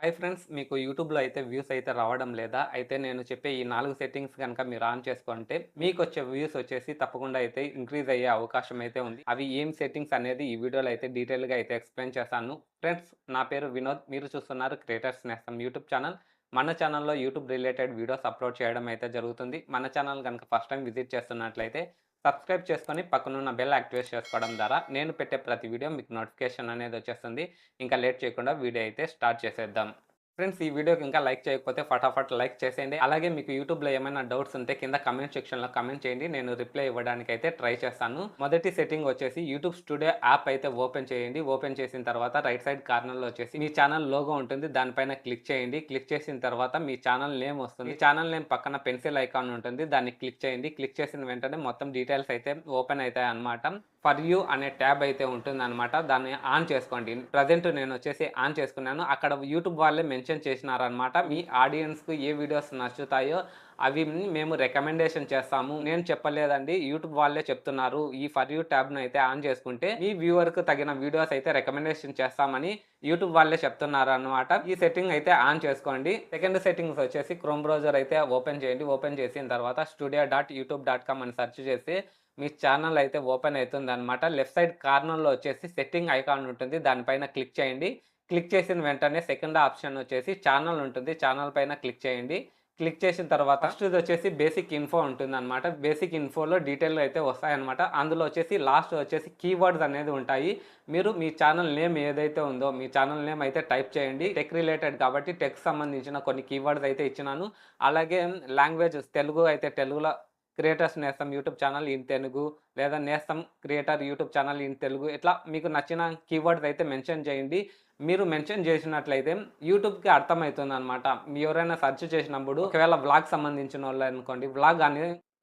Hi friends, మీకు యూట్యూబ్‌లో అయితే వ్యూస్ అయితే రావడం లేదా? అయితే నేను చెప్పే ఈ 4 సెట్టింగ్స్ గనక మీరు ఆన్ చేసుకుంటే మీకొచ్చే వ్యూస్ వచ్చేసి తప్పకుండా అయితే ఇంక్రీజ్ అయ్యే అవకాశం అయితే ఉంది. అవి ఏం సెట్టింగ్స్ అనేది ఈ వీడియోలో అయితే డీటెయిల్‌గా అయితే ఎక్స్‌ప్లెయిన్ చేస్తాను. ఫ్రెండ్స్, నా పేరు వినోద్. మీరు చూస్తున్నారు క్రియేటర్స్ నేస్తం యూట్యూబ్ ఛానల్. మన ఛానల్‌లో యూట్యూబ్ రిలేటెడ్ వీడియోస్ అప్‌లోడ్ చేయడం అయితే జరుగుతుంది. మన ఛానల్ గనక ఫస్ట్ టైమ్ విజిట్ చేస్తున్నట్లయితే సబ్స్క్రైబ్ చేసుకొని పక్కనున్న బెల్ యాక్టివేట్ చేసుకోవడం ద్వారా నేను పెట్టే ప్రతి వీడియో మీకు నోటిఫికేషన్ అనేది వచ్చేస్తుంది. ఇంకా లేట్ చేయకుండా వీడియో అయితే స్టార్ట్ చేసేద్దాం. ఫ్రెండ్స్, ఈ వీడియోకి ఇంకా లైక్ చేయకపోతే ఫటాఫట్ లైక్ చేసేయండి. అలాగే మీకు యూట్యూబ్‌లో ఏమైనా డౌట్స్ ఉంటే కింద కామెంట్ సెక్షన్‌లో కామెంట్ చేయండి. నేను రిప్లై ఇవ్వడానికైతే ట్రై చేస్తాను. మొదటి సెట్టింగ్ వచ్చేసి యూట్యూబ్ స్టూడియో యాప్ అయితే ఓపెన్ చేయండి. ఓపెన్ చేసిన తర్వాత రైట్ సైడ్ కార్నర్‌లో వచ్చేసి మీ ఛానల్ లోగో ఉంటుంది. దానిపైన క్లిక్ చేయండి. క్లిక్ చేసిన తర్వాత మీ ఛానల్ నేమ్ వస్తుంది. మీ ఛానల్ నేమ్ పక్కన పెన్సిల్ ఐకాన్ ఉంటుంది. దాన్ని క్లిక్ చేయండి. క్లిక్ చేసిన వెంటనే మొత్తం డీటెయిల్స్ అయితే ఓపెన్ అయితాయన్నమాట. ఫర్ యూ అనే ట్యాబ్ అయితే ఉంటుందన్నమాట. దాన్ని ఆన్ చేసుకోండి. ప్రెజెంట్ నేను వచ్చేసి ఆన్ చేసుకున్నాను. అక్కడ యూట్యూబ్ వాళ్ళే మెన్షన్ చేసినారనమాట. మీ ఆడియన్స్‌కు ఏ వీడియోస్ నచ్చుతాయో అవి మేము రికమెండేషన్ చేస్తాము. నేను చెప్పలేదండి. యూట్యూబ్ వాళ్ళే చెప్తున్నారు. ఈ ఫర్ యూ ట్యాబ్‌ని అయితే ఆన్ చేసుకుంటే మీ వ్యూవర్‌కు తగిన వీడియోస్ అయితే రికమెండేషన్ చేస్తామని యూట్యూబ్ వాళ్ళే చెప్తున్నారనమాట. ఈ సెట్టింగ్ అయితే ఆన్ చేసుకోండి. సెకండ్ సెట్టింగ్స్ వచ్చేసి క్రోమ్ బ్రౌజర్ అయితే ఓపెన్ చేయండి. ఓపెన్ చేసిన తర్వాత studio.youtube.com అని సెర్చ్ చేసి మీ ఛానల్ అయితే ఓపెన్ అవుతుందనమాట. లెఫ్ట్ సైడ్ కార్నర్‌లో వచ్చేసి సెట్టింగ్ ఐకాన్ ఉంటుంది. దానిపైన క్లిక్ చేయండి. క్లిక్ చేసిన వెంటనే సెకండ్ ఆప్షన్ వచ్చేసి ఛానల్ ఉంటుంది. ఛానల్ పైన క్లిక్ చేయండి. క్లిక్ చేసిన తర్వాత ఫస్ట్‌ది వచ్చేసి బేసిక్ ఇన్ఫో ఉంటుందనమాట. బేసిక్ ఇన్ఫోలో డీటెయిల్‌గా అయితే వస్తాయన్నమాట. అందులో వచ్చేసి లాస్ట్ వచ్చేసి కీవర్డ్స్ అనేది ఉంటాయి. మీరు మీ ఛానల్ నేమ్ ఏదైతే ఉందో మీ ఛానల్ నేమ్ అయితే టైప్ చేయండి. టెక్ రిలేటెడ్ కాబట్టి టెక్‌కి సంబంధించిన కొన్ని కీవర్డ్స్ అయితే ఇచ్చినాను. అలాగే లాంగ్వేజ్ తెలుగు అయితే తెలుగులో క్రియేటర్స్ నేస్తం యూట్యూబ్ ఛానల్ ఇన్ తెలుగు, లేదా నేస్తం creator YouTube channel in Telugu, ఇట్లా మీకు నచ్చిన కీవర్డ్స్ అయితే మెన్షన్ చేయండి. మీరు మెన్షన్ చేసినట్లయితే యూట్యూబ్‌కి అర్థమవుతుందనమాట. ఎవరైనా సెర్చ్ చేసినప్పుడు ఒకవేళ వ్లాగ్ సంబంధించినోళ్ళే అనుకోండి, వ్లాగ్ అని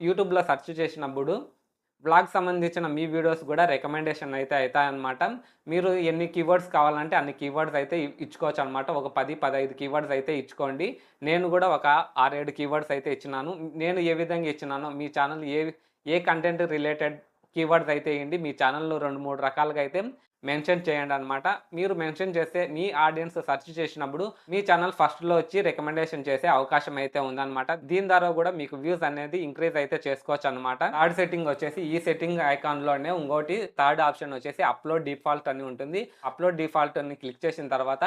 యూట్యూబ్‌లో సెర్చ్ చేసినప్పుడు వ్లాగ్ సంబంధించిన మీ వీడియోస్ కూడా రికమెండేషన్ అయితే అయితాయన్నమాట. మీరు ఎన్ని కీవర్డ్స్ కావాలంటే అన్ని కీవర్డ్స్ అయితే ఇచ్చుకోవచ్చనమాట. ఒక 10, 15 కీవర్డ్స్ అయితే ఇచ్చుకోండి. నేను కూడా ఒక 6, 7 కీవర్డ్స్ అయితే ఇచ్చినాను. నేను ఏ విధంగా ఇచ్చినానో మీ ఛానల్ ఏ కంటెంట్ రిలేటెడ్ కీవర్డ్స్ అయితే ఇయ్యండి. మీ ఛానల్‌లో 2, 3 రకాలుగా అయితే మెన్షన్ చేయండనమాట. మీరు మెన్షన్ చేస్తే మీ ఆడియన్స్ సెర్చ్ చేసినప్పుడు మీ ఛానల్ ఫస్ట్‌లో వచ్చి రికమెండేషన్ చేసే అవకాశం అయితే ఉందనమాట. దీని ద్వారా కూడా మీకు వ్యూస్ అనేది ఇంక్రీజ్ అయితే చేసుకోవచ్చనమాట. థర్డ్ సెట్టింగ్ వచ్చేసి ఈ సెట్టింగ్ ఐకాన్‌లోనే ఇంకోటి థర్డ్ ఆప్షన్ వచ్చేసి అప్‌లోడ్ డిఫాల్ట్ అని ఉంటుంది. అప్‌లోడ్ డిఫాల్ట్ అని క్లిక్ చేసిన తర్వాత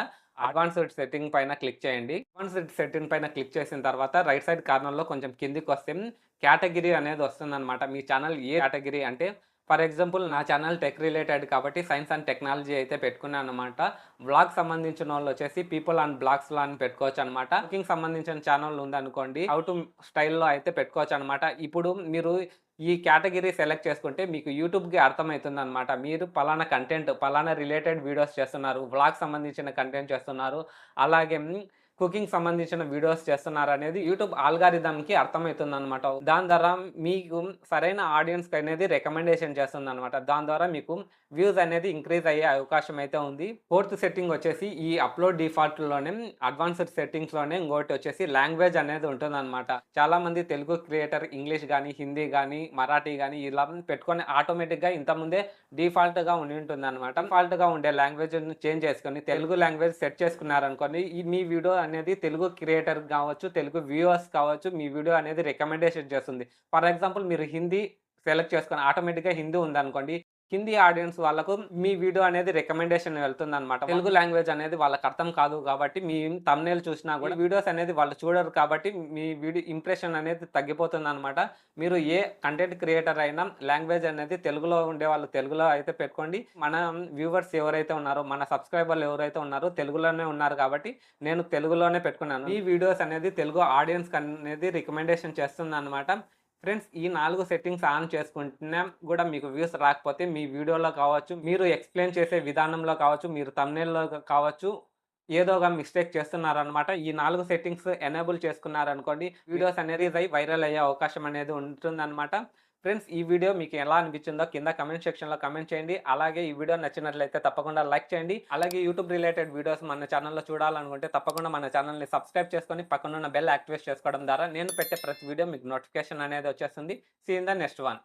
అడ్వాన్స్డ్ సెట్టింగ్ పైన క్లిక్ చేయండి. అడ్వాన్స్డ్ సెట్టింగ్ పైన క్లిక్ చేసిన తర్వాత రైట్ సైడ్ కార్నర్‌లో కొంచెం కిందికొస్తే కేటగిరీ అనేది వస్తుందనమాట. మీ ఛానల్ ఏ కేటగిరీ అంటే ఫర్ ఎగ్జాంపుల్ నా ఛానల్ టెక్ రిలేటెడ్ కాబట్టి సైన్స్ అండ్ టెక్నాలజీ అయితే పెట్టుకున్నాననమాట. వ్లాగ్ సంబంధించినోళ్ళు వచ్చేసి పీపుల్ అండ్ బ్లాగ్స్‌లో అని పెట్టుకోవచ్చనమాట. కుకింగ్ సంబంధించిన ఛానల్ ఉందనుకోండి హౌ టు స్టైల్‌లో అయితే పెట్టుకోవచ్చనమాట. ఇప్పుడు మీరు ఈ కేటగిరీ సెలెక్ట్ చేసుకుంటే మీకు యూట్యూబ్‌కి అర్థమవుతుందనమాట. మీరు పలానా కంటెంట్, పలానా రిలేటెడ్ వీడియోస్ చేస్తున్నారు. వ్లాగ్ సంబంధించిన కంటెంట్ చేస్తున్నారు. అలాగే కుకింగ్ సంబంధించిన వీడియోస్ చేస్తున్నారనేది యూట్యూబ్ ఆల్గారిథమ్‌కి అర్థమవుతుందనమాట. దాని ద్వారా మీకు సరైన ఆడియన్స్‌కి అనేది రికమెండేషన్ చేస్తుందనమాట. దాని ద్వారా మీకు వ్యూస్ అనేది ఇంక్రీజ్ అయ్యే అవకాశం అయితే ఉంది. ఫోర్త్ సెట్టింగ్ వచ్చేసి ఈ అప్‌లోడ్ డిఫాల్ట్‌లోనే అడ్వాన్స్డ్ సెట్టింగ్స్‌లోనే ఇంకోటి వచ్చేసి లాంగ్వేజ్ అనేది ఉంటుందనమాట. చాలామంది తెలుగు క్రియేటర్ ఇంగ్లీష్ గానీ, హిందీ గానీ, మరాఠీ గానీ ఇలా పెట్టుకొని ఆటోమేటిక్‌గా ఇంతకుముందే డిఫాల్ట్‌గా ఉంటుందనమాట. డిఫాల్ట్‌గా ఉండే లాంగ్వేజ్‌ని చేంజ్ చేసుకొని తెలుగు లాంగ్వేజ్ సెట్ చేసుకున్నారనుకోండి, మీ వీడియో అనేది తెలుగు క్రియేటర్ కావచ్చు, తెలుగు వ్యూవర్స్ కావచ్చు, మీ వీడియో అనేది రికమెండేషన్ చేస్తుంది. ఫర్ ఎగ్జాంపుల్ మీరు హిందీ సెలెక్ట్ చేసుకొని ఆటోమేటిక్‌గా హిందీ ఉందనుకోండి, హిందీ ఆడియన్స్ వాళ్ళకు మీ వీడియో అనేది రికమెండేషన్ వెళ్తుందనమాట. తెలుగు లాంగ్వేజ్ అనేది వాళ్ళకి అర్థం కాదు కాబట్టి మీ థంబ్‌నెయిల్ చూసినా కూడా వీడియోస్ అనేది వాళ్ళు చూడరు కాబట్టి మీ వీడియో ఇంప్రెషన్ అనేది తగ్గిపోతుందనమాట. మీరు ఏ కంటెంట్ క్రియేటర్ అయినా లాంగ్వేజ్ అనేది తెలుగులో ఉండేవాళ్ళు తెలుగులో అయితే పెట్టుకోండి. మన వ్యూవర్స్ ఎవరైతే ఉన్నారో, మన సబ్స్క్రైబర్లు ఎవరైతే ఉన్నారో తెలుగులోనే ఉన్నారు కాబట్టి నేను తెలుగులోనే పెట్టుకున్నాను. ఈ వీడియోస్ అనేది తెలుగు ఆడియన్స్‌కి అనేది రికమెండేషన్ చేస్తుందనమాట. ఫ్రెండ్స్, ఈ 4 సెట్టింగ్స్ ఆన్ చేసుకుంటున్నా కూడా మీకు వ్యూస్ రాకపోతే మీ వీడియోలో కావచ్చు, మీరు ఎక్స్‌ప్లెయిన్ చేసే విధానంలో కావచ్చు, మీరు థంబ్‌నెయిల్‌లో కావచ్చు, ఏదో ఒక మిస్టేక్ చేస్తున్నారనమాట. ఈ 4 సెట్టింగ్స్ ఎనేబుల్ చేసుకున్నారనుకోండి, వీడియోస్ అనేది వైరల్ అయ్యే అవకాశం అనేది ఉంటుందనమాట. ఫ్రెండ్స్, ఈ వీడియో మీకు ఎలా అనిపించిందో కింద కామెంట్ సెక్షన్‌లో కామెంట్ చేయండి. అలాగే ఈ వీడియో నచ్చినట్లయితే తప్పకుండా లైక్ చేయండి. అలాగే యూట్యూబ్ రిలేటెడ్ వీడియోస్ మన ఛానెల్‌లో చూడాలనుకుంటే తప్పకుండా మన ఛానెల్‌ని సబ్స్క్రైబ్ చేసుకొని పక్కనున్న బెల్ యాక్టివేట్ చేసుకోవడం ద్వారా నేను పెట్టే ప్రతి వీడియో మీకు నోటిఫికేషన్ అనేది వచ్చేస్తుంది. See you in the next one.